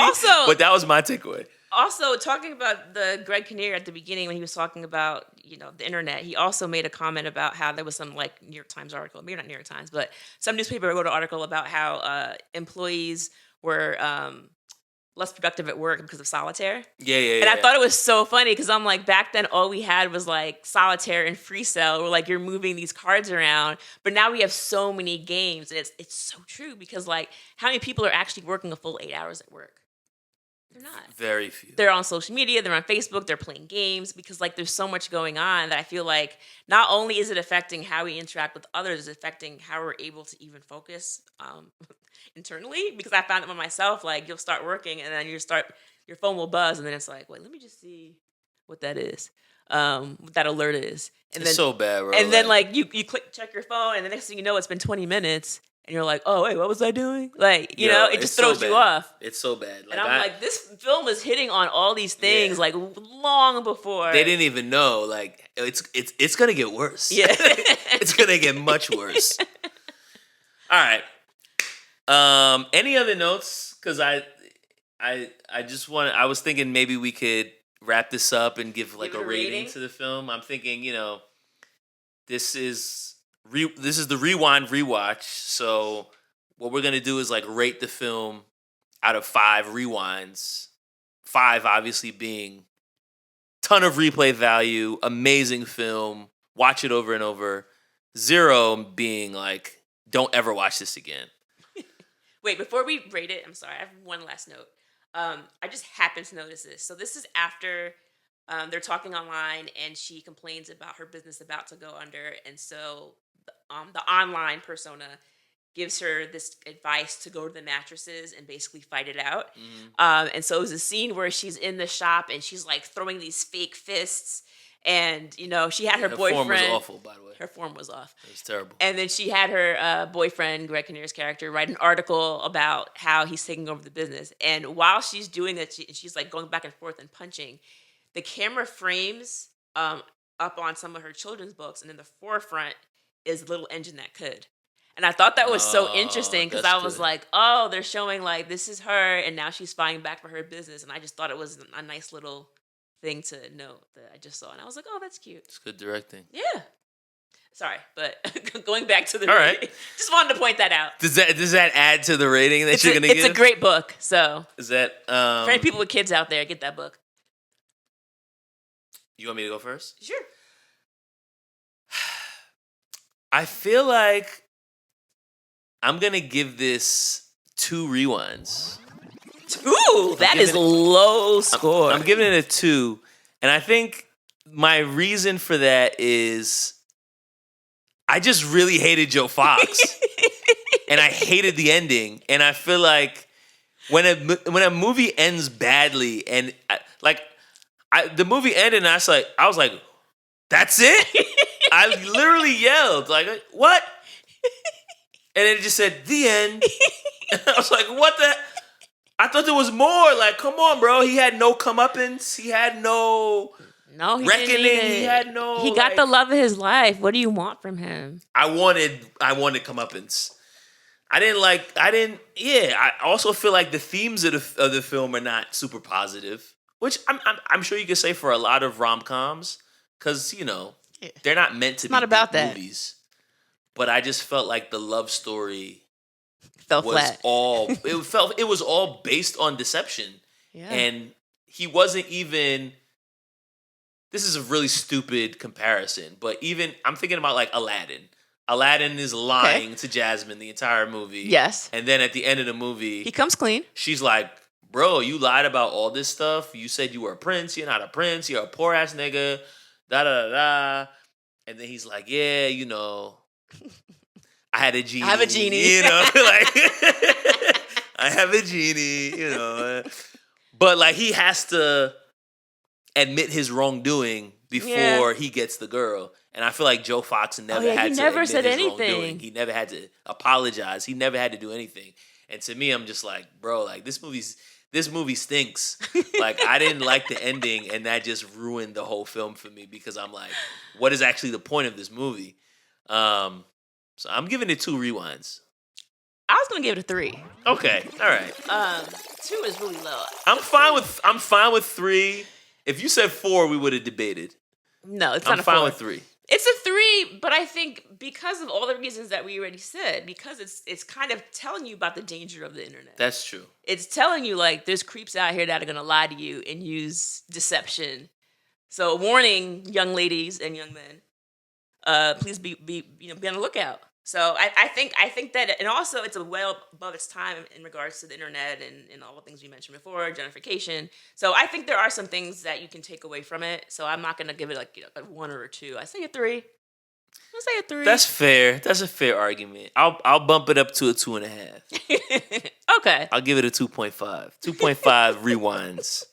but that was my takeaway. Also, talking about the Greg Kinnear at the beginning when he was talking about, you know, the internet, he also made a comment about how there was some, like, New York Times article, maybe not New York Times, but some newspaper wrote an article about how employees were less productive at work because of solitaire. Yeah. And I thought it was so funny because I'm like, back then all we had was like solitaire and free cell, where like you're moving these cards around. But now we have so many games, and it's so true because, like, how many people are actually working a full 8 hours at work? They're not. Very few. They're on social media, they're on Facebook, they're playing games because, like, there's so much going on that I feel like not only is it affecting how we interact with others, it's affecting how we're able to even focus internally. Because I found it with myself, like, you'll start working and then your phone will buzz and then it's like, wait, let me just see what that is, what that alert is. And it's so bad, bro. And then, like, you check your phone and the next thing you know, it's been 20 minutes. And you're like, oh, wait, what was I doing? Like, you know, it just throws you off. It's so bad. Like, and I'm like, this film is hitting on all these things, like, long before. They didn't even know. Like, it's going to get worse. Yeah. It's going to get much worse. All right. Any other notes? Because I was thinking maybe we could wrap this up and give like a rating to the film. I'm thinking, you know, this is the Rewind Rewatch. So what we're gonna do is like rate the film out of 5 rewinds. 5 obviously being ton of replay value, amazing film, watch it over and over. 0 being like, don't ever watch this again. Wait, before we rate it, I'm sorry, I have one last note. I just happened to notice this. So this is after they're talking online, and she complains about her business about to go under, and so the online persona gives her this advice to go to the mattresses and basically fight it out. And so it was a scene where she's in the shop and she's like throwing these fake fists. And, you know, she had her boyfriend. Her form was awful, by the way. Her form was off. It was terrible. And then she had her boyfriend, Greg Kinnear's character, write an article about how he's taking over the business. And while she's doing that, she's like going back and forth and punching. The camera frames up on some of her children's books. And in the forefront is a little engine that could. And I thought that was so interesting because I was like, oh, they're showing like this is her and now she's fighting back for her business. And I just thought it was a nice little thing to note that I just saw. And I was like, oh, that's cute. It's good directing. Yeah. Sorry, but going back to the All rating, right. Just wanted to point that out. Does that add to the rating that you're going to give? It's a great book. So is that for any people with kids out there, get that book. You want me to go first? Sure. I feel like I'm going to give this 2 rewinds. Ooh, that is low score. I'm giving it a 2. And I think my reason for that is I just really hated Joe Fox. And I hated the ending. And I feel like when a movie ends badly and the movie ended and I was like, that's it? I literally yelled like, what? And it just said, the end. I was like, what the? I thought there was more. Like, come on, bro. He had no comeuppance. He had no reckoning. He had no. He got the love of his life. What do you want from him? I wanted comeuppance. I also feel like the themes of the film are not super positive, which I'm sure you could say for a lot of rom-coms, because, you know, they're not meant to be about that. Movies. But I just felt like the love story fell flat. It was all based on deception. Yeah. And he wasn't even. This is a really stupid comparison, but even I'm thinking about like Aladdin. Aladdin is lying to Jasmine the entire movie. Yes. And then at the end of the movie, he comes clean. She's like, bro, you lied about all this stuff. You said you were a prince. You're not a prince. You're a poor ass nigga. Da da da. And then he's like, yeah, you know. I have a genie. You know, like I have a genie, you know. But like he has to admit his wrongdoing before he gets the girl. And I feel like Joe Fox never had to admit his wrongdoing. He never had to apologize. He never had to do anything. And to me, I'm just like, bro, like this movie stinks. Like I didn't like the ending, and that just ruined the whole film for me because I'm like, what is actually the point of this movie? So I'm giving it 2 rewinds. I was gonna give it a 3. Okay, all right. 2 is really low. I'm fine with 3. If you said 4, we would have debated. No, it's not a 4. I'm fine with 3. It's a 3, but I think because of all the reasons that we already said, because it's kind of telling you about the danger of the internet. That's true. It's telling you like there's creeps out here that are gonna lie to you and use deception. So warning, young ladies and young men, please be on the lookout. So I think that, and also it's a well above its time in regards to the internet and all the things we mentioned before, gentrification. So I think there are some things that you can take away from it. So I'm not gonna give it like a 1 or a 2. I say a 3. I'll say a 3. That's fair. That's a fair argument. I'll bump it up to a 2.5. Okay. I'll give it a 2.5. 2.5 rewinds.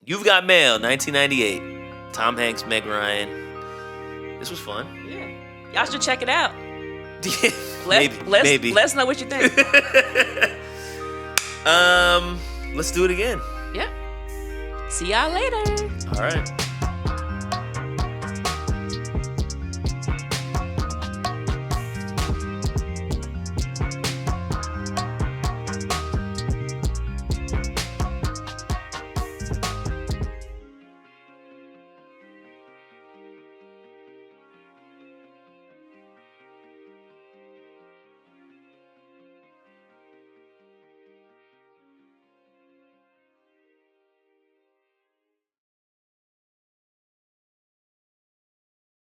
You've Got Mail, 1998. Tom Hanks, Meg Ryan. This was fun. Yeah. Y'all should check it out. Maybe. Let us know what you think. Let's do it again. Yeah. See y'all later. All right.